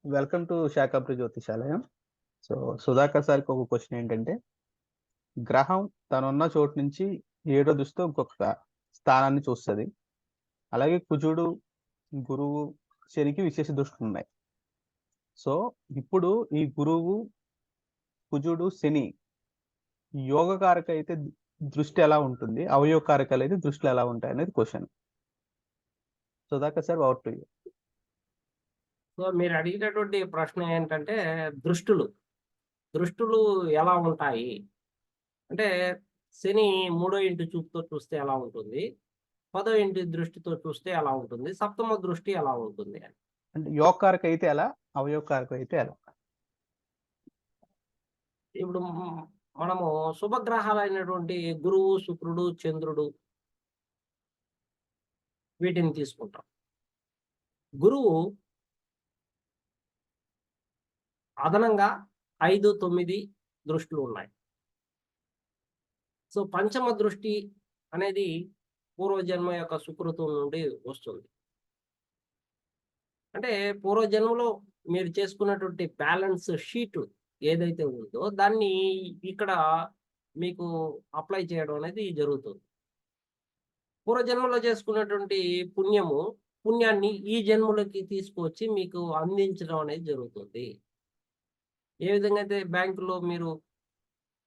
Welcome to Shakambari Jyothishalayam. So Sudhakar సార్కి ఒక question ఏంటంటే, గ్రహం తనున్న చోటు నుంచి ఏడో దృష్టితో ఇంకొక స్థానాన్ని చూస్తుంది. అలాగే కుజుడు, గురువు, శనికి విశేష దృష్టిలు ఉన్నాయి. సో ఇప్పుడు ఈ గురువు, కుజుడు, శని యోగకారక అయితే దృష్టి ఎలా ఉంటుంది, అవయోగకారకాలు అయితే దృష్టిలు ఎలా ఉంటాయి అనేది question. Sudhakar sir, out to you. So మీరు అడిగినటువంటి ప్రశ్న ఏంటంటే దృష్టులు దృష్టులు ఎలా ఉంటాయి అంటే శని మూడో ఇంటి చూపుతో చూస్తే ఎలా ఉంటుంది, పదో ఇంటి దృష్టితో చూస్తే ఎలా ఉంటుంది, సప్తమ దృష్టి ఎలా ఉంటుంది అని. అంటే యోగకారక అయితే ఎలా, అవయోగకారక అయితే ఎలా? ఇప్పుడు మనము శుభగ్రహాలైనటువంటి గురువు, శుక్రుడు, చంద్రుడు వీటిని తీసుకుంటాం. గురువు అదనంగా 5, 9 దృష్టిలు ఉన్నాయి. సో పంచమ దృష్టి అనేది పూర్వజన్మ యొక్క సుకృతం నుండి వస్తుంది. అంటే పూర్వజన్మలో మీరు చేసుకున్నటువంటి బ్యాలెన్స్ షీట్ ఏదైతే ఉందో దాన్ని ఇక్కడ మీకు అప్లై చేయడం అనేది జరుగుతుంది. పూర్వజన్మలో చేసుకున్నటువంటి పుణ్యాన్ని ఈ జన్మలోకి తీసుకొచ్చి మీకు అందించడం అనేది జరుగుతుంది. ఏ విధంగా అయితే బ్యాంకులో మీరు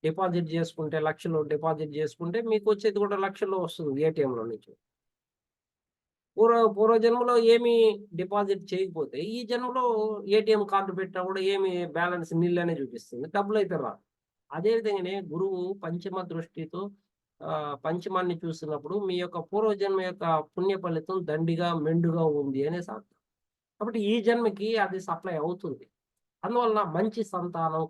డిపాజిట్ చేసుకుంటే, లక్షలు డిపాజిట్ చేసుకుంటే మీకు వచ్చేది కూడా లక్షల్లో వస్తుంది ఏటీఎంలో నుంచి. పూర్వజన్మలో ఏమి డిపాజిట్ చేయకపోతే ఈ జన్మలో ఏటీఎం కార్డు పెట్టినా కూడా ఏమి బ్యాలెన్స్ నిల్ అనే చూపిస్తుంది, డబ్బులు అయితే రాదు. అదే విధంగానే గురువు పంచమ దృష్టితో పంచమాన్ని చూసినప్పుడు మీ యొక్క పూర్వజన్మ యొక్క పుణ్య ఫలితం దండిగా మెండుగా ఉంది అనేసి అర్థం. కాబట్టి ఈ జన్మకి అది సప్లై అవుతుంది. అందువలన మంచి సంతానం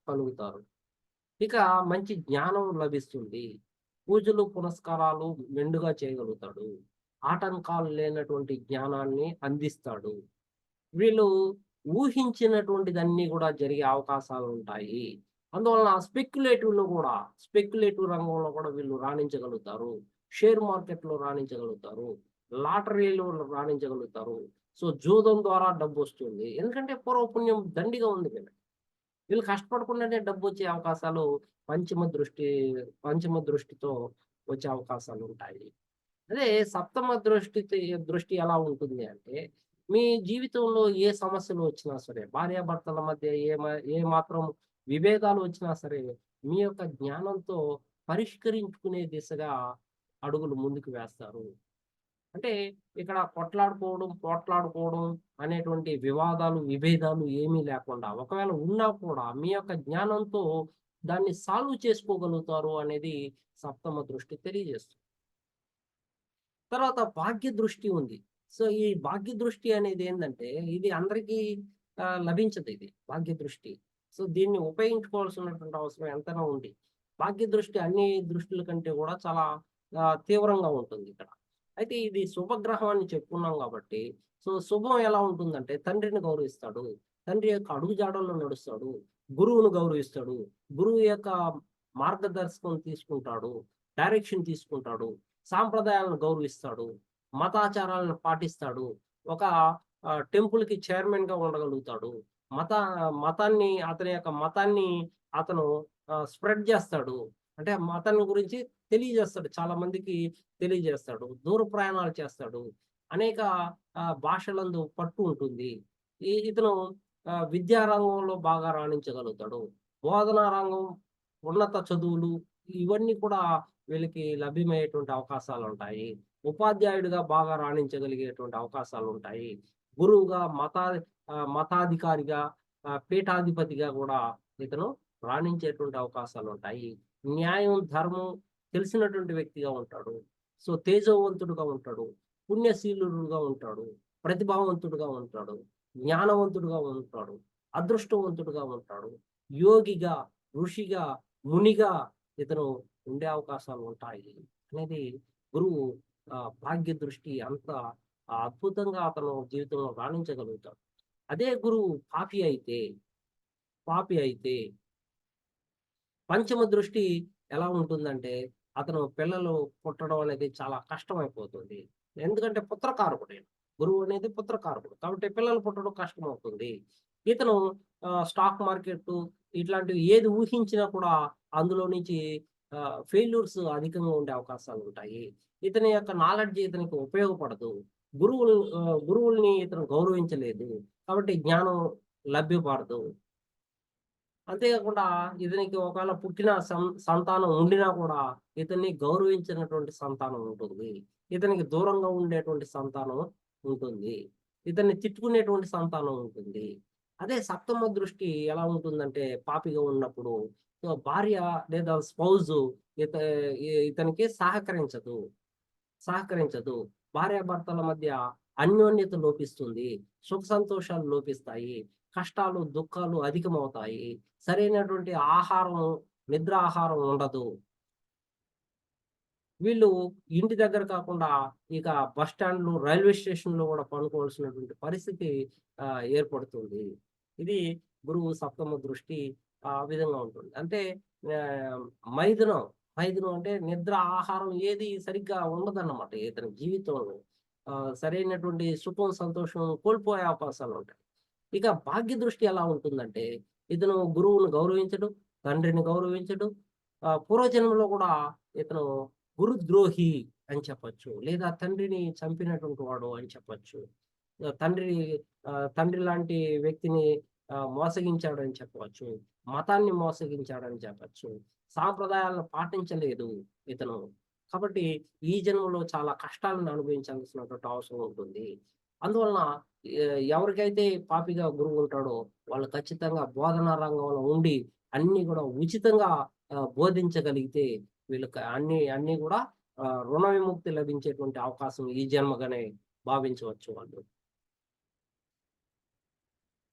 కలుగుతారు. ఇక మంచి జ్ఞానం లభిస్తుంది. పూజలు పునస్కారాలు మెండుగా చేయగలుగుతాడు. ఆటంకాలు లేనటువంటి జ్ఞానాన్ని అందిస్తాడు. వీళ్ళు ఊహించినటువంటిదన్నీ కూడా జరిగే అవకాశాలు ఉంటాయి. అందువలన స్పెక్యులేటివ్ రంగంలో కూడా వీళ్ళు రాణించగలుగుతారు. షేర్ మార్కెట్‌లో రాణించగలుగుతారు. లాటరీలో రాణించగలుగుతారు. సో జూదం ద్వారా డబ్బొస్తుంది. ఎందుకంటే పూర్వపుణ్యం దండిగా ఉంది వీళ్ళకి. వీళ్ళు కష్టపడకుండానే డబ్బొచ్చే అవకాశాలు పంచమ దృష్టి పంచమ దృష్టితో వచ్చే అవకాశాలుంటాయి. అదే సప్తమ దృష్టి ఎలా ఉంటుంది అంటే, మీ జీవితంలో ఏ సమస్యలు వచ్చినా సరే, భార్యాభర్తల మధ్య ఏ మాత్రం విభేదాలు వచ్చినా సరే, మీ యొక్క జ్ఞానంతో పరిష్కరించుకునే దిశగా అడుగులు ముందుకు వేస్తారు. అంటే ఇక్కడ పోట్లాడుకోవడం అనేటువంటి వివాదాలు, విభేదాలు ఏమీ లేకుండా, ఒకవేళ ఉన్నా కూడా మీ యొక్క జ్ఞానంతో దాన్ని సాల్వ్ చేసుకోగలుగుతారు అనేది సప్తమ దృష్టి తెలియజేస్తుంది. తర్వాత భాగ్య దృష్టి ఉంది. సో ఈ భాగ్య దృష్టి అనేది ఏందంటే, ఇది అందరికీ లభించదు ఇది భాగ్య దృష్టి. సో దీన్ని ఉపయోగించుకోవాల్సినటువంటి అవసరం ఎంతైనా ఉంది. భాగ్య దృష్టి అన్ని దృష్టిల కంటే కూడా చాలా తీవ్రంగా ఉంటుంది ఇక్కడ. అయితే ఇది శుభగ్రహం అని చెప్పుకున్నాం కాబట్టి, సో శుభం ఎలా ఉంటుందంటే తండ్రిని గౌరవిస్తాడు. తండ్రి యొక్క అడుగుజాడల్లో నడుస్తాడు. గురువును గౌరవిస్తాడు. గురువు యొక్క మార్గదర్శకం తీసుకుంటాడు. డైరెక్షన్ తీసుకుంటాడు. సాంప్రదాయాలను గౌరవిస్తాడు. మతాచారాలను పాటిస్తాడు. ఒక టెంపుల్‌కి చైర్మన్‌గా ఉండగలుగుతాడు. మత అతని యొక్క మతాన్ని అతను స్ప్రెడ్ చేస్తాడు. అంటే మతాన్ని గురించి తెలియజేస్తాడు. చాలా మందికి తెలియజేస్తాడు. దూర ప్రయాణాలు చేస్తాడు. అనేక భాషలందు పట్టు ఉంటుంది. ఇతను విద్యా రంగంలో బాగా రాణించగలుగుతాడు. బోధనా రంగం, ఉన్నత చదువులు ఇవన్నీ కూడా వీళ్ళకి లభ్యమయ్యేటువంటి అవకాశాలుంటాయి. ఉపాధ్యాయుడిగా బాగా రాణించగలిగేటువంటి అవకాశాలుంటాయి. గురువుగా మతాధికారిగా, పీఠాధిపతిగా కూడా ఇతను రాణించేటువంటి అవకాశాలుంటాయి. న్యాయం, ధర్మం తెలిసినటువంటి వ్యక్తిగా ఉంటాడు. సో తేజోవంతుడుగా ఉంటాడు. పుణ్యశీలుడుగా ఉంటాడు. ప్రతిభావంతుడుగా ఉంటాడు. జ్ఞానవంతుడుగా ఉంటాడు. అదృష్టవంతుడుగా ఉంటాడు. యోగిగా, ఋషిగా, మునిగా ఇతను ఉండే అవకాశాలు ఉంటాయి అనేది గురువు భాగ్య దృష్టి అంత అద్భుతంగా అతను జీవితంలో రాణించగలుగుతాడు. అదే గురువు పాపి అయితే పంచమ దృష్టి ఎలా ఉంటుందంటే, అతను పిల్లలు పుట్టడం అనేది చాలా కష్టమైపోతుంది. ఎందుకంటే పుత్రకారకుడు. గురువు అనేది పుత్రకారకుడు. కాబట్టి పిల్లలు పుట్టడం కష్టమవుతుంది. ఇతను స్టాక్ మార్కెట్టు ఇట్లాంటివి ఏది ఊహించినా కూడా అందులో నుంచి ఫెయిల్యూర్స్ అధికంగా ఉండే అవకాశాలుంటాయి. ఇతని యొక్క నాలెడ్జ్ ఇతనికి ఉపయోగపడదు. గురువుల్ని ఇతను గౌరవించలేదు. కాబట్టి జ్ఞానం లభ్యపడదు. అంతేకాకుండా ఇతనికి ఒకవేళ పుట్టిన సంతానం ఉండినా కూడా ఇతన్ని గౌరవించినటువంటి సంతానం ఉంటుంది. ఇతనికి దూరంగా ఉండేటువంటి సంతానం ఉంటుంది. ఇతన్ని తిట్టుకునేటువంటి సంతానం ఉంటుంది. అదే సప్తమ దృష్టి ఎలా ఉంటుందంటే పాపిగా ఉన్నప్పుడు భార్య లేదా స్పౌజు ఇత ఇతనికి సహకరించదు. భార్యాభర్తల మధ్య అన్యోన్యత లోపిస్తుంది. సుఖ సంతోషాలు లోపిస్తాయి. కష్టాలు, దుఃఖాలు అధికమవుతాయి. సరైనటువంటి ఆహారం, నిద్ర ఆహారం ఉండదు. వీళ్ళు ఇంటి దగ్గర కాకుండా ఇక బస్ స్టాండ్‌లు, రైల్వే స్టేషన్‌లో గూడా పనుకోవాల్సినటువంటి పరిస్థితి ఏర్పడుతుంది. ఇది గురువు సప్తమ దృష్టి ఆ విధంగా ఉంటుంది. అంటే ఆహ్, మైథునం, మైథునం అంటే నిద్ర, ఆహారం ఏది సరిగ్గా ఉండదన్నమాట ఇతని జీవితంలో. సరైనటువంటి సుఖం, సంతోషం కోల్పోయే అవకాశాలుంటాయి. ఇక భాగ్య దృష్టి ఎలా ఉంటుందంటే, ఇతను గురువును గౌరవించడు, తండ్రిని గౌరవించడు. పూర్వజన్మలో కూడా ఇతను గురుద్రోహి అని చెప్పొచ్చు. లేదా తండ్రిని చంపినటువంటి వాడు అని చెప్పొచ్చు. ఆహ్, తండ్రి తండ్రి లాంటి వ్యక్తిని మోసగించాడని చెప్పవచ్చు. మతాన్ని మోసగించాడని చెప్పచ్చు. సాంప్రదాయాలను పాటించలేదు ఇతను. కాబట్టి ఈ జన్మలో చాలా కష్టాలను అనుభవించాల్సినటువంటి అవసరం ఉంటుంది. అందువలన ఎవరికైతే పాపిగా గురువు ఉంటాడో వాళ్ళు ఖచ్చితంగా బోధనా రంగంలో ఉండి అన్నీ గూడా ఉచితంగా బోధించగలిగితే వీళ్ళకి అన్నీ అన్నీ గూడా రుణ విముక్తి లభించేటువంటి అవకాశం ఈ జన్మగానే భావించవచ్చు వాళ్ళు.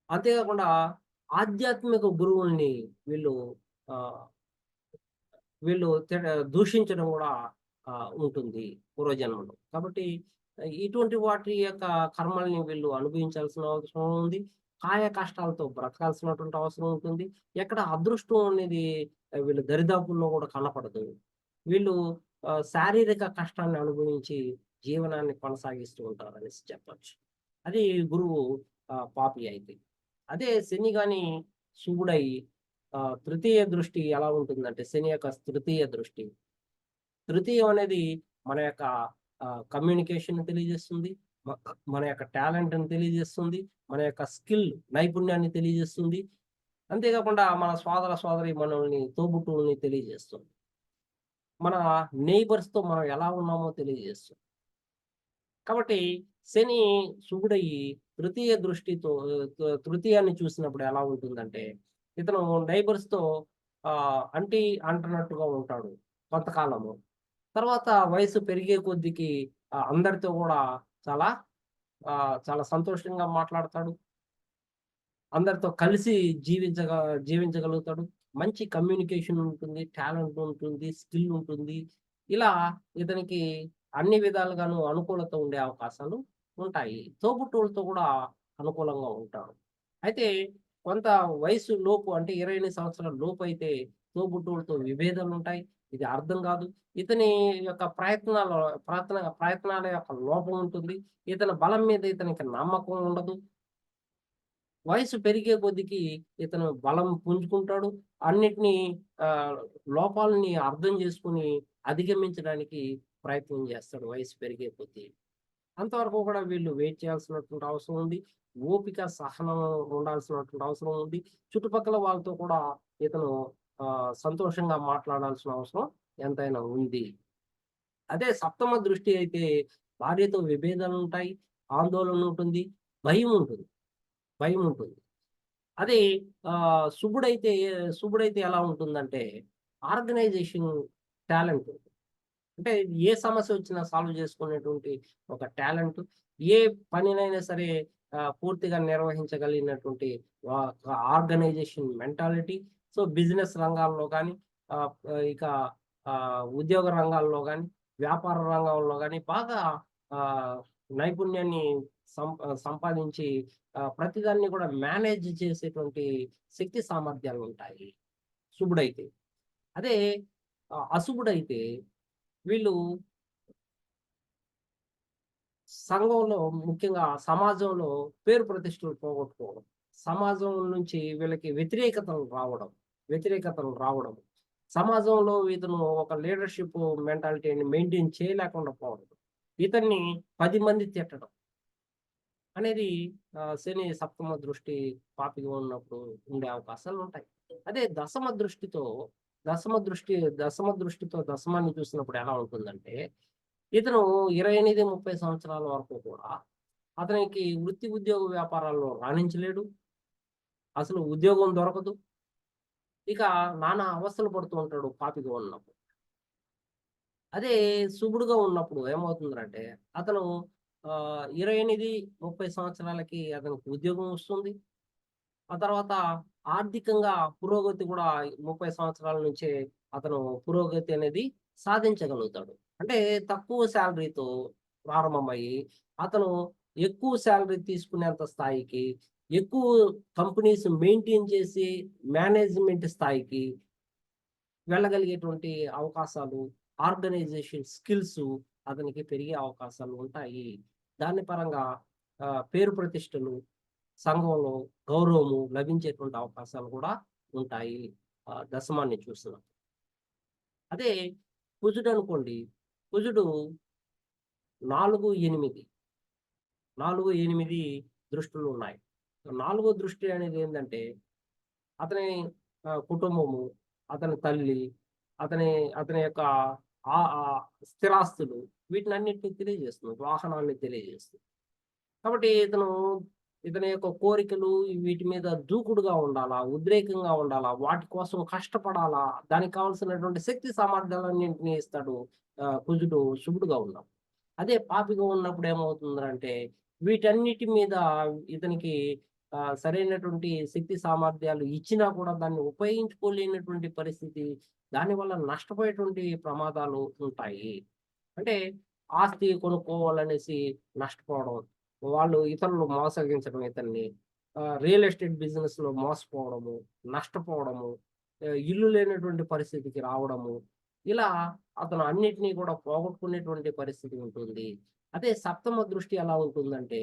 అంతేకాకుండా ఆధ్యాత్మిక గురువుల్ని వీళ్ళు ఆహ్, వీళ్ళు దూషించడం గూడా ఉంటుంది పూర్వజన్మలో. కాబట్టి ఇటువంటి వాటి యొక్క కర్మల్ని వీళ్ళు అనుభవించాల్సిన అవసరం ఉంది. కాయ కష్టాలతో బ్రతకాల్సినటువంటి అవసరం ఉంటుంది. ఎక్కడ అదృష్టం అనేది వీళ్ళ దరిదాపుల్లో గూడా కనపడదు. వీళ్ళు శారీరక కష్టాన్ని అనుభవించి జీవనాన్ని కొనసాగిస్తూ ఉంటారనేసి చెప్పొచ్చు. అది గురువు పాపి అయితే. అదే శని గాని శుభుడై తృతీయ దృష్టి ఎలా ఉంటుందంటే శని యొక్క తృతీయ దృష్టి. తృతీయం అనేది మన యొక్క కమ్యూనికేషన్‌ని తెలియజేస్తుంది. మ మన యొక్క టాలెంట్‌ని తెలియజేస్తుంది. మన యొక్క స్కిల్ నైపుణ్యాన్ని తెలియజేస్తుంది. అంతేకాకుండా మన సోదర సోదరీమణుల్ని, తోబుట్టువుల్ని తెలియజేస్తుంది. మన నెయిబర్స్‌తో మనం ఎలా ఉన్నామో తెలియజేస్తుంది. కాబట్టి శని శుభుడయ్యి తృతీయ దృష్టితో తృతీయాన్ని చూసినప్పుడు ఎలా ఉంటుందంటే, ఇతను నైబర్స్‌తో అంటున్నట్టుగా ఉంటాడు కొంతకాలము. తర్వాత వయసు పెరిగే కొద్దికి అందరితో గూడా చాలా చాలా సంతోషంగా మాట్లాడతాడు. అందరితో కలిసి జీవించగలుగుతాడు. మంచి కమ్యూనికేషన్ ఉంటుంది. టాలెంట్ ఉంటుంది. స్కిల్ ఉంటుంది. ఇలా ఇతనికి అన్ని విధాలుగాను అనుకూలత ఉండే అవకాశాలు ఉంటాయి. తోబుట్టువులతో కూడా అనుకూలంగా ఉంటాడు. అయితే కొంత వయసు లోపు అంటే 28 సంవత్సరాల లోపైతే తోబుట్టువులతో విభేదాలుంటాయి. ఇది అర్థం గాదు. ఇతని యొక్క ప్రయత్నాల యొక్క లోపం ఉంటుంది. ఇతని బలం మీద ఇతనికి నమ్మకం ఉండదు. వయసు పెరిగే కొద్దికి ఇతను బలం పుంజుకుంటాడు. అన్నిటిని ఆహ్, లోపాలని అర్థం చేసుకొని అధిగమించడానికి ప్రయత్నం చేస్తాడు వయసు పెరిగే కొద్దీ. అంతవరకు కూడా వీళ్ళు వెయిట్ చేయాల్సినటువంటి అవసరం ఉంది. ఓపిక, సహనం ఉండాల్సినటువంటి అవసరం ఉంది. చుట్టుపక్కల వాళ్ళతో కూడా ఇతను సంతోషంగా మాట్లాడాల్సిన అవసరం ఎంతైనా ఉంది. అదే సప్తమ దృష్టి అయితే భార్యతో విభేదాలుంటాయి. ఆందోళన ఉంటుంది. భయం ఉంటుంది. భయం ఉంటుంది. అదే శుభుడైతే ఎలా ఉంటుందంటే ఆర్గనైజేషన్ టాలెంట్. అంటే ఏ సమస్య వచ్చినా సాల్వ్ చేసుకునేటువంటి ఒక టాలెంట్. ఏ పనినైనా సరే పూర్తిగా నిర్వహించగలిగినటువంటి ఒక ఆర్గనైజేషన్ మెంటాలిటీ. సో, బిజినెస్ రంగాల్లో గాని, ఆహ్, ఇక ఉద్యోగ రంగాల్లో గాని, వ్యాపార రంగంలో గాని బాగా ఆహ్, నైపుణ్యాన్ని సంపాదించి ప్రతిదాన్ని కూడా మేనేజ్ చేసేటువంటి శక్తి సామర్థ్యాలుంటాయి శుభుడైతే. అదే అశుభుడైతే వీళ్ళు సంఘంలో ముఖ్యంగా సమాజంలో పేరు ప్రతిష్టలు పోగొట్టుకోవడం. సమాజం నుంచి వీళ్ళకి వ్యతిరేకతలు రావడం. సమాజంలో ఇతను ఒక లీడర్‌షిప్ మెంటాలిటీని మెయింటైన్ చేయలేకుండా పోవడం. ఇతన్ని 10 మంది తిట్టడం అనేది శని సప్తమ దృష్టి పాపిగా ఉన్నప్పుడు ఉండే అవకాశాలుంటాయి. అదే దశమ దృష్టితో దశమాన్ని చూసినప్పుడు ఎలా ఉంటుందంటే, ఇతను 28, 30 సంవత్సరాల వరకు కూడా అతనికి వృత్తి, ఉద్యోగ వ్యాపారాల్లో రాణించలేడు. అసలు ఉద్యోగం దొరకదు. ఇక నానా అవస్థలు పడుతూ ఉంటాడు పాపిగా ఉన్నప్పుడు. అదే శుభుడుగా ఉన్నప్పుడు ఏమవుతుందంటే, అతను 28, 30 సంవత్సరాలకి అతనికి ఉద్యోగం వస్తుంది. ఆ తర్వాత ఆర్థికంగా పురోగతి కూడా 30 సంవత్సరాల నుంచే అతను పురోగతి అనేది సాధించగలుగుతాడు. అంటే తక్కువ సాలరీతో ప్రారంభమయ్యి, అతను ఎక్కువ సాలరీ తీసుకునేంత స్థాయికి, ఎక్కువ కంపెనీస్ మెయింటైన్ చేసి మేనేజ్మెంట్ స్థాయికి వెళ్ళగలిగేటువంటి అవకాశాలు, ఆర్గనైజేషన్ స్కిల్సు అతనికి పెరిగే అవకాశాలు ఉంటాయి. దాని పరంగా పేరు ప్రతిష్టలు, సంఘంలో గౌరవము లభించేటువంటి అవకాశాలు కూడా ఉంటాయి. దశమాన్ని చూసినప్పుడు. అదే కుజుడనుకోండి. కుజుడు 4, 8, 4, 8 దృష్టులున్నాయి. నాలుగో దృష్టి అనేది ఏందంటే, అతని కుటుంబము, అతని తల్లి, అతని అతని యొక్క స్థిరాస్తులు వీటినన్నిటిని తెలియజేస్తుంది. వాహనాన్ని తెలియజేస్తుంది. కాబట్టి ఇతని యొక్క కోరికలు వీటి మీద దూకుడుగా ఉండాలా, ఉద్రేకంగా ఉండాలా, వాటి కోసం కష్టపడాలా, దానికి కావాల్సినటువంటి శక్తి సామర్థ్యాలన్నింటిని ఇస్తాడు కుజుడు శుభుడుగా ఉన్నప్పుడు. అదే పాపిగా ఉన్నప్పుడు ఏమవుతుందంటే, వీటన్నిటి మీద ఇతనికి సరైనటువంటి శక్తి సామర్థ్యాలు ఇచ్చినా కూడా దాన్ని ఉపయోగించుకోలేనటువంటి పరిస్థితి, దానివల్ల నష్టపోయేటువంటి ప్రమాదాలు ఉంటాయి. అంటే ఆస్తి కొనుక్కోవాలనేసి నష్టపోవడం. వాళ్ళు ఇతరులు మోసగించడం ఇతన్ని. రియల్ ఎస్టేట్ బిజినెస్‌లో మోసపోవడము, నష్టపోవడము, ఇల్లు లేనటువంటి పరిస్థితికి రావడము. ఇలా అతను అన్నిటిని కూడా పోగొట్టుకునేటువంటి పరిస్థితి ఉంటుంది. అదే సప్తమ దృష్టి ఎలా ఉంటుందంటే,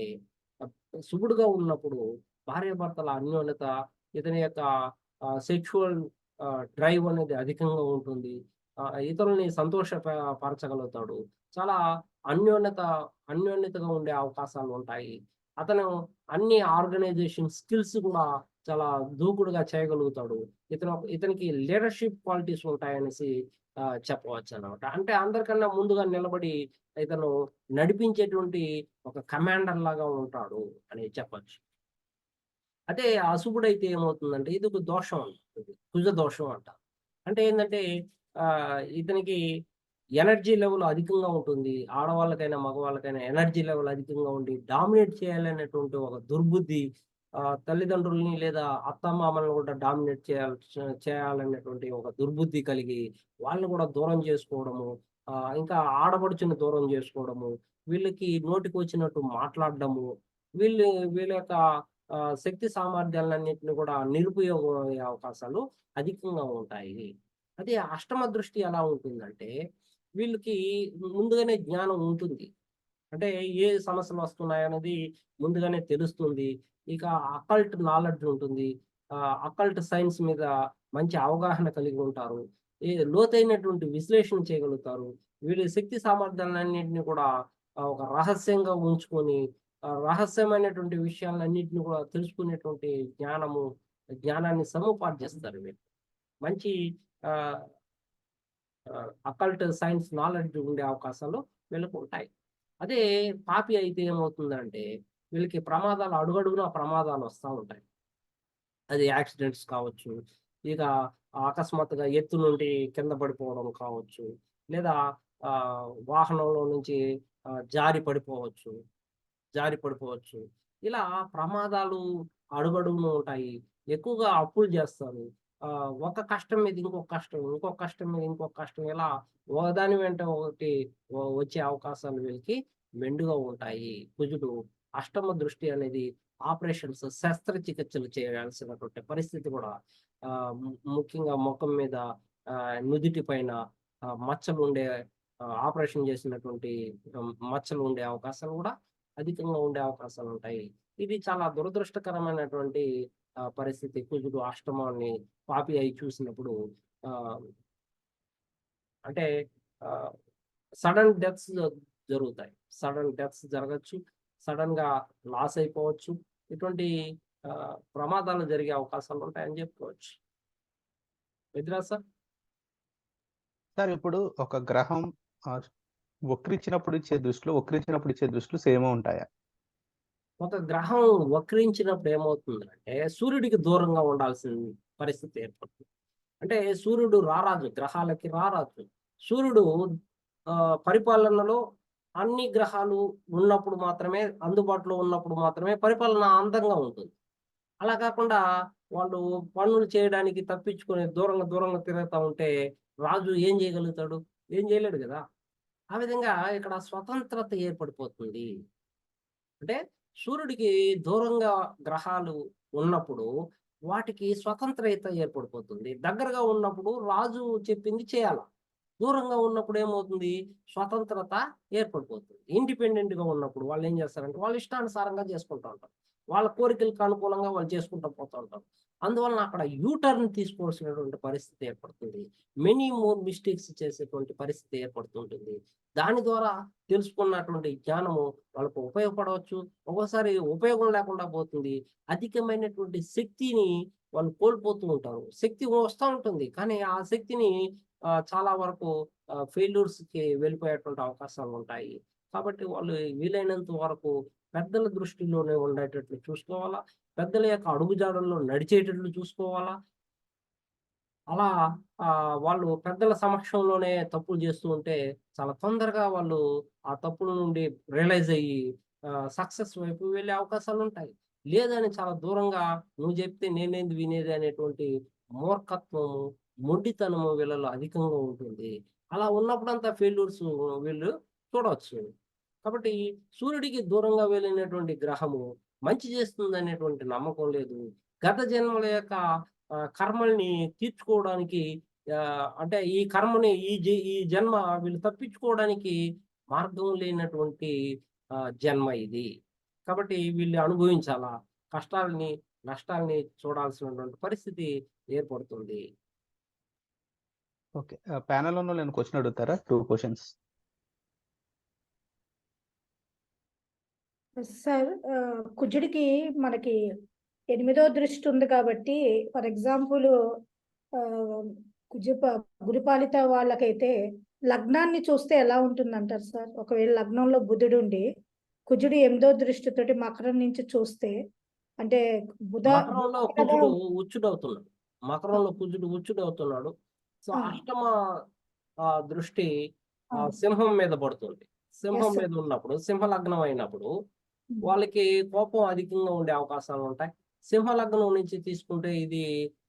ఆహ్, శుభుడుగా ఉన్నప్పుడు భార్యాభర్తల అన్యోన్యత, ఇతని యొక్క సెక్సువల్ డ్రైవ్ అనేది అధికంగా ఉంటుంది. ఇతరుల్ని పరచగలుగుతాడు. చాలా అన్యోన్యత అన్యోన్యతగా ఉండే అవకాశాలుంటాయి. అతను అన్ని ఆర్గనైజేషన్ స్కిల్స్ కూడా చాలా దూకుడుగా చేయగలుగుతాడు. ఇతనికి లీడర్‌షిప్ క్వాలిటీస్ ఉంటాయనేసి చెప్పవచ్చనమాట. అంటే అందరికన్నా ముందుగా నిలబడి ఇతను నడిపించేటువంటి ఒక కమాండర్ లాగా ఉంటాడు అని చెప్పొచ్చు. అదే అశుభుడైతే ఏమవుతుందంటే ఇది ఒక దోషం. ఇది కుజ దోషం అంటారు. అంటే ఏందంటే ఇతనికి ఎనర్జీ లెవెల్ అధికంగా ఉంటుంది. ఆడవాళ్ళకైనా, మగవాళ్ళకైనా ఎనర్జీ లెవెల్ అధికంగా ఉండి డామినేట్ చేయాలనేటువంటి ఒక దుర్బుద్ధి, తల్లిదండ్రుల్ని లేదా అత్తమామలను కూడా డామినేట్ చేయాలనేటువంటి ఒక దుర్బుద్ధి కలిగి వాళ్ళని కూడా దూరం చేసుకోవడము, ఇంకా ఆడపడుచుని దూరం చేసుకోవడము, వీళ్ళకి నోటికొచ్చినట్టు మాట్లాడడము, వీళ్ళ యొక్క శక్తి సామర్థ్యాలన్నిటిని కూడా నిరుపయోగం అయ్యే అవకాశాలు అధికంగా ఉంటాయి. అదే అష్టమ దృష్టి ఎలా ఉంటుందంటే, వీళ్ళకి ముందుగానే జ్ఞానం ఉంటుంది. అంటే ఏ సమస్యలొస్తున్నాయనేది ముందుగానే తెలుస్తుంది. ఇక అకల్ట్ నాలెడ్జ్ ఉంటుంది. అకల్ట్ సైన్స్ మీద మంచి అవగాహన కలిగి ఉంటారు. లోతైనటువంటి విశ్లేషణ చేయగలుగుతారు. వీరి శక్తి సామర్థ్యాలన్నిటిని కూడా ఒక రహస్యంగా ఉంచుకొని, రహస్యమైనటువంటి విషయాలన్నిటిని కూడా తెలుసుకునేటువంటి జ్ఞానాన్ని సముపార్జిస్తారు వీళ్ళు. మంచి ఆహ్, అకల్ట్ సైన్స్ నాలెడ్జ్ ఉండే అవకాశాలు వీళ్ళకుంటాయి. అదే పాపి అయితే ఏమవుతుందంటే, వీళ్ళకి ప్రమాదాలు అడుగడుగునా ప్రమాదాలొస్తా ఉంటాయి. అది యాక్సిడెంట్స్ కావచ్చు, ఇక అకస్మాత్తుగా ఎత్తు నుండి కింద పడిపోవడం కావచ్చు, లేదా వాహనంలో నుంచి జారి పడిపోవచ్చు. జారి పడిపోవచ్చు. ఇలా ప్రమాదాలు అడుగడుగునా ఉంటాయి. ఎక్కువగా అప్పులు జేస్తారు. ఒక కష్టం మీద ఇంకొక కష్టం, ఇంకొక కష్టం మీద ఇంకొక కష్టం ఇలా ఒకదాని వెంట ఒకటి వచ్చే అవకాశాలు వీళ్ళకి మెండుగా ఉంటాయి. కుజుడు అష్టమ దృష్టి అనేది ఆపరేషన్స్, శస్త్రచికిత్సలు చేయాల్సినటువంటి పరిస్థితి కూడా ముఖ్యంగా మొఖం మీద, నుదిటి పైన మచ్చలుండే, ఆపరేషన్ చేసినటువంటి మచ్చలు ఉండే అవకాశాలు గూడా అధికంగా ఉండే అవకాశాలు ఉంటాయి. ఇది చాలా దురదృష్టకరమైనటువంటి పరిస్థితి. కుజుడు అష్టమాన్ని పాపి అయి చూసినప్పుడు ఆహ్, అంటే ఆహ్, సడన్ డెత్స్ జరుగుతాయి. సడన్ డెత్స్ జరగొచ్చు. సడెన్‌గా లాస్ అయిపోవచ్చు. ఇటువంటి ప్రమాదాలు జరిగే అవకాశాలు ఉంటాయని చెప్పుకోవచ్చు. ఎదురా సార్? సార్ ఇప్పుడు ఒక గ్రహం ఆహ్, వక్రించినప్పుడు ఇచ్చే దృష్టులు సేమే ఉంటాయా? ఒక గ్రహం వక్రించినప్పుడు ఏమవుతుందంటే, సూర్యుడికి దూరంగా ఉండాల్సిన పరిస్థితి ఏర్పడుతుంది. అంటే సూర్యుడు రారాజు, గ్రహాలకి రారాజు. సూర్యుడు పరిపాలనలో అన్ని గ్రహాలు ఉన్నప్పుడు మాత్రమే, అందుబాటులో ఉన్నప్పుడు మాత్రమే పరిపాలన అందంగా ఉంటుంది. అలా కాకుండా వాళ్ళు పనులు చేయడానికి తప్పించుకొని దూరంగా, దూరంగా తిరుగుతా ఉంటే రాజు ఏం చేయగలుగుతాడు? ఏం చేయలేడు గదా! ఆ విధంగా ఇక్కడ స్వతంత్రత ఏర్పడిపోతుంది. అంటే సూర్యుడికి దూరంగా గ్రహాలు ఉన్నప్పుడు వాటికి స్వతంత్రత ఏర్పడిపోతుంది. దగ్గరగా ఉన్నప్పుడు రాజు చెప్పింది చేయాల. దూరంగా ఉన్నప్పుడు ఏమవుతుంది? స్వతంత్రత ఏర్పడిపోతుంది. ఇండిపెండెంట్‌గా ఉన్నప్పుడు వాళ్ళేం చేస్తారంటే, వాళ్ళ ఇష్టానుసారంగా చేసుకుంటా ఉంటారు. వాళ్ళ కోరికలకు అనుకూలంగా వాళ్ళు చేసుకుంటూ పోతా ఉంటారు. అందువలన అక్కడ యూ టర్న్ తీసుకోవాల్సినటువంటి పరిస్థితి ఏర్పడుతుంది. మెనీ మోర్ మిస్టేక్స్ చేసేటువంటి పరిస్థితి ఏర్పడుతుంటుంది. దాని ద్వారా తెలుసుకున్నటువంటి జ్ఞానము వాళ్ళకు ఉపయోగపడవచ్చు. ఒక్కోసారి ఉపయోగం లేకుండా పోతుంది. అధికమైనటువంటి శక్తిని వాళ్ళు కోల్పోతూ ఉంటారు. శక్తి వస్తా ఉంటుంది. కానీ ఆ శక్తిని చాలా వరకు ఫెయిల్యూర్స్‌కి వెళ్ళిపోయేటువంటి అవకాశాలుంటాయి. కాబట్టి వాళ్ళు వీలైనంత వరకు పెద్దల దృష్టిలోనే ఉండేటట్లు చూసుకోవాలా. పెద్దల యొక్క అడుగుజాడల్లో నడిచేటట్లు చూసుకోవాలా. అలా వాళ్ళు పెద్దల సమక్షంలోనే తప్పులు చేస్తూ ఉంటే చాలా తొందరగా వాళ్ళు ఆ తప్పుల నుండి రియలైజ్ అయ్యి సక్సెస్ వైపు వెళ్ళే అవకాశాలుంటాయి. లేదని చాలా దూరంగా నువ్వు చెప్తే నేనేంది వినేది అనేటువంటి మూర్ఖత్వము, మొండితనము వీళ్ళలో అధికంగా ఉంటుంది. అలా ఉన్నప్పుడంతా ఫెయిల్యూర్స్ వీళ్ళు చూడొచ్చు. కాబట్టి సూర్యుడికి దూరంగా వెళ్ళినటువంటి గ్రహము మంచి చేస్తుందనేటువంటి నమ్మకం లేదు. గత జన్మల యొక్క కర్మల్ని తీర్చుకోవడానికి అంటే ఈ కర్మని ఈ జన్మ వీళ్ళు తప్పించుకోవడానికి మార్గం లేనటువంటి జన్మ ఇది. కాబట్టి వీళ్ళు అనుభవించాలా. కష్టాల్ని, నష్టాల్ని చూడాల్సినటువంటి పరిస్థితి ఏర్పడుతుంది. ఓకే. ప్యానెల్ ఉన్నోళ్ళు క్వెషన్ అడుగుతారా? 2 క్వెషన్స్. సార్ కుజుడికి మనకి 8వ దృష్టి ఉంది కాబట్టి ఫర్ ఎగ్జాంపుల్ ఆహ్, గురుపాలిత వాళ్ళకైతే లగ్నాన్ని చూస్తే ఎలా ఉంటుందంటారు సార్? ఒకవేళ లగ్నంలో బుధుడుండి, కుజుడు 8వ దృష్టితోటి మకరం నుంచి చూస్తే అంటే మకరంలో బుధుడే కదా! కుజుడు ఉచ్చుడవుతున్నాడు. మకరంలో కుజుడు ఉచ్చుడవుతున్నాడు. సో, ఆ! అష్టమ దృష్టి ఆ! సింహం మీద పడుతుంది. సింహం యెస్ మీద సార్. ఉన్నప్పుడు, సింహ లగ్నం అయినప్పుడు హ్మ్. వాళ్ళకి కోపం అధికంగా ఉండే అవకాశాలుంటాయి. సింహ లగ్నం నుంచి తీసుకుంటే ఇది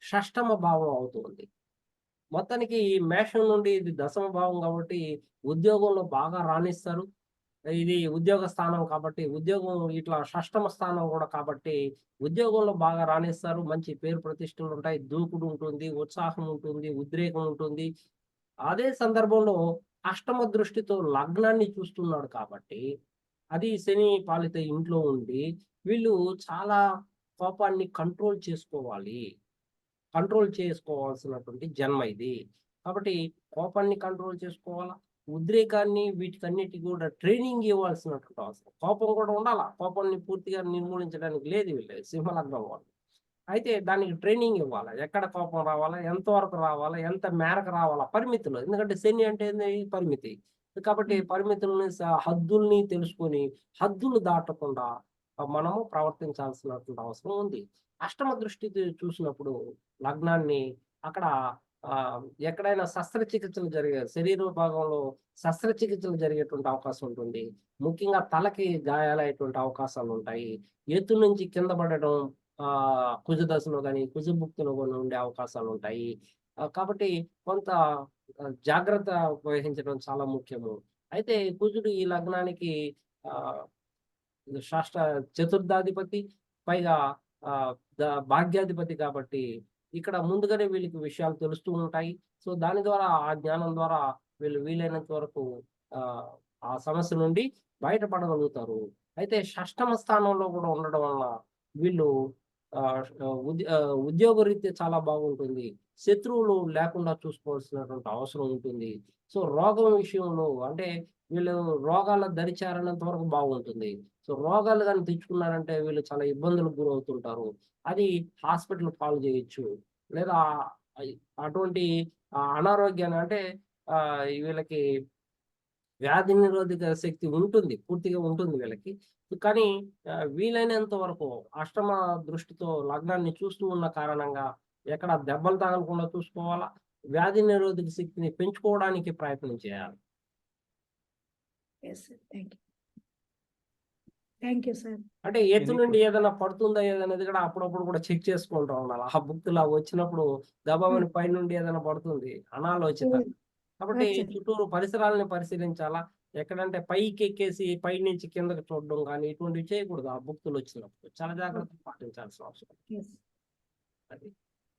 షష్టమ భావం అవుతుంది. మొత్తానికి ఈ మేషం నుండి ఇది దశమ భావం కాబట్టి ఉద్యోగంలో బాగా రాణిస్తారు. ఇది ఉద్యోగ స్థానం కాబట్టి, ఉద్యోగం ఇట్లా షష్టమ స్థానం గూడా కాబట్టి, ఉద్యోగంలో బాగా రాణిస్తారు. మంచి పేరు ప్రతిష్టలుంటాయి. దూకుడు ఉంటుంది, ఉత్సాహం ఉంటుంది, ఉద్రేకం ఉంటుంది. అదే సందర్భంలో అష్టమ దృష్టితో లగ్నాన్ని చూస్తున్నాడు కాబట్టి, అది శని పాలిత ఇంట్లో ఉండి, వీళ్ళు చాలా కోపాన్ని కంట్రోల్ చేసుకోవాలి. కంట్రోల్ చేసుకోవాల్సినటువంటి జన్మ ఇది. కాబట్టి కోపాన్ని కంట్రోల్ చేసుకోవాలా. ఉద్రేకాన్ని వీటికన్నిటికి గూడా ట్రైనింగ్ ఇవ్వాల్సినటువంటి అవసరం. కోపం కూడా ఉండాలా. కోపాన్ని పూర్తిగా నిర్మూలించడానికి లేదు వీళ్ళు సింహలగ్నం వాళ్ళు. అయితే దానికి ట్రైనింగ్ ఇవ్వాలా. ఎక్కడ కోపం రావాలా? ఎంతవరకు రావాలా? ఎంత మేరకు రావాలా? పరిమితులు. ఎందుకంటే శని అంటే ఏంది? పరిమితి. కాబట్టి హ్మ్. పరిమితుల్ని హద్దుల్ని తెలుసుకొని, హద్దులు దాటకుండా మనము ప్రవర్తించాల్సినటువంటి అవసరం ఉంది. అష్టమ దృష్టి చూసినప్పుడు లగ్నాన్ని అక్కడ ఎక్కడైనా శస్త్రచికిత్సలు జరిగే శరీర భాగంలో శస్త్రచికిత్సలు జరిగేటువంటి అవకాశం ఉంటుంది. ముఖ్యంగా తలకి గాయాలయ్యేటువంటి అవకాశాలుంటాయి. ఎత్తు నుంచి కింద పడడం కుజ దశలో గాని, కుజభుక్తిలో గాని ఉండే అవకాశాలుంటాయి. కాబట్టి కొంత జాగ్రత్త వహించడం చాలా ముఖ్యము. అయితే కుజుడు ఈ లగ్నానికి ఆహ్, షష్ట చతుర్థాధిపతి పైగా ఆహ్, ద భాగ్యాధిపతి కాబట్టి ఇక్కడ ముందుగానే వీళ్ళకి విషయాలు తెలుస్తూ ఉంటాయి. సో, దాని ద్వారా ఆ జ్ఞానం ద్వారా వీళ్ళు వీలైనంత వరకు ఆహ్, ఆ సమస్య నుండి బయటపడగలుగుతారు. అయితే షష్టమ స్థానంలో కూడా ఉండడం వలన వీళ్ళు ఉద్యోగరీత్యా చాలా బాగుంటుంది. శత్రువులు లేకుండా చూసుకోవాల్సినటువంటి అవసరం ఉంటుంది. సో, రోగం విషయంలో అంటే వీళ్ళు రోగాల దరి చేరనంత వరకు బాగుంటుంది. సో, రోగాలు గాని తెచ్చుకున్నారంటే వీళ్ళు చాలా ఇబ్బందులకు గురవుతుంటారు. అది హాస్పిటల్ పాలు చేయొచ్చు. లేదా అయి అటువంటి అనారోగ్యాన్ని అంటే వీళ్ళకి వ్యాధి నిరోధక శక్తి ఉంటుంది. పూర్తిగా ఉంటుంది వీళ్ళకి. కానీ వీలైనంత వరకు అష్టమ దృష్టితో లగ్నాన్ని చూస్తూ ఉన్న కారణంగా ఎక్కడ దెబ్బలు తగలకుండా చూసుకోవాలా. వ్యాధి నిరోధక శక్తిని పెంచుకోవడానికి ప్రయత్నం చేయాలి. Yes sir. Thank you sir. అంటే ఎత్తు Any నుండి ఏదైనా పడుతుందా ఏదనేది కూడా అప్పుడప్పుడు కూడా చెక్ చేసుకుంటూ ఉండాలి. ఆ బుక్కులు అవి వచ్చినప్పుడు గబామని పైనుండి ఏదైనా పడుతుంది అనాలోచిత. కాబట్టి అచ్చా. చుట్టూరు పరిసరాలని పరిశీలించాలా. ఎక్కడంటే పైకెక్కేసి పైనుంచి కిందకి చూడడం గానీ ఇటువంటివి చేయకూడదు. ఆ బుక్కులు వచ్చినప్పుడు చాలా జాగ్రత్తలు పాటించాల్సిన అవసరం. ఎస్. అది.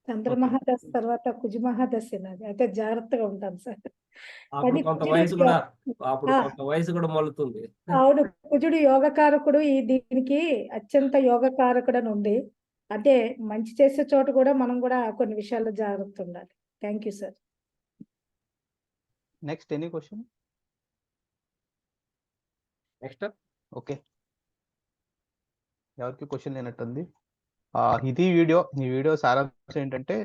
చంద్రమహాదశ తర్వాత కుజమహాదశ ఇలాగా అయితే జాగ్రత్తగా ఉంటాం సార్. అప్పుడు కానీ కొంత కుజుడు వయసు కూడా ఆ, కొంత వయసు కూడా మల్లుతుంది. అవును, కుజుడు యోగకారకుడు. దీనికి అత్యంత యోగకారకుడు అని ఉంది. అంటే మంచి చేసే చోట కూడా మనం కూడా కొన్ని విషయాల్లో జాగ్రత్త ఉండాలి. Thank you sir. Next any question? Next okay, ఎవరికి క్వశ్చన్ లేనట్టుంది. ఇది వీడియో. ఈ వీడియో సారాంశం ఏంటంటే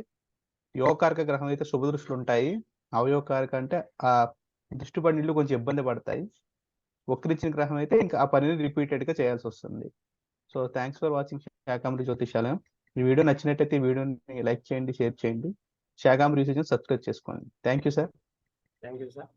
యోగకారక గ్రహం అయితే శుభ దృష్టిలు ఉంటాయి. అవయోగకారక అంటే ఆ దృష్టి పడిన ఇళ్ళు కొంచెం ఇబ్బంది పడతాయి. వక్రించిన గ్రహం అయితే ఇంకా ఆ పనిని రిపీటెడ్ గా చేయాల్సి వస్తుంది. So thanks for watching Shakambari Jyothishalayam. ఈ వీడియో నచ్చినట్టయితే ఈ వీడియోని లైక్ చేయండి, షేర్ చేయండి. శాకాంబరి జ్యోతిషాలయం సబ్స్క్రైబ్ చేసుకోండి. Thank you sir. Thank you sir.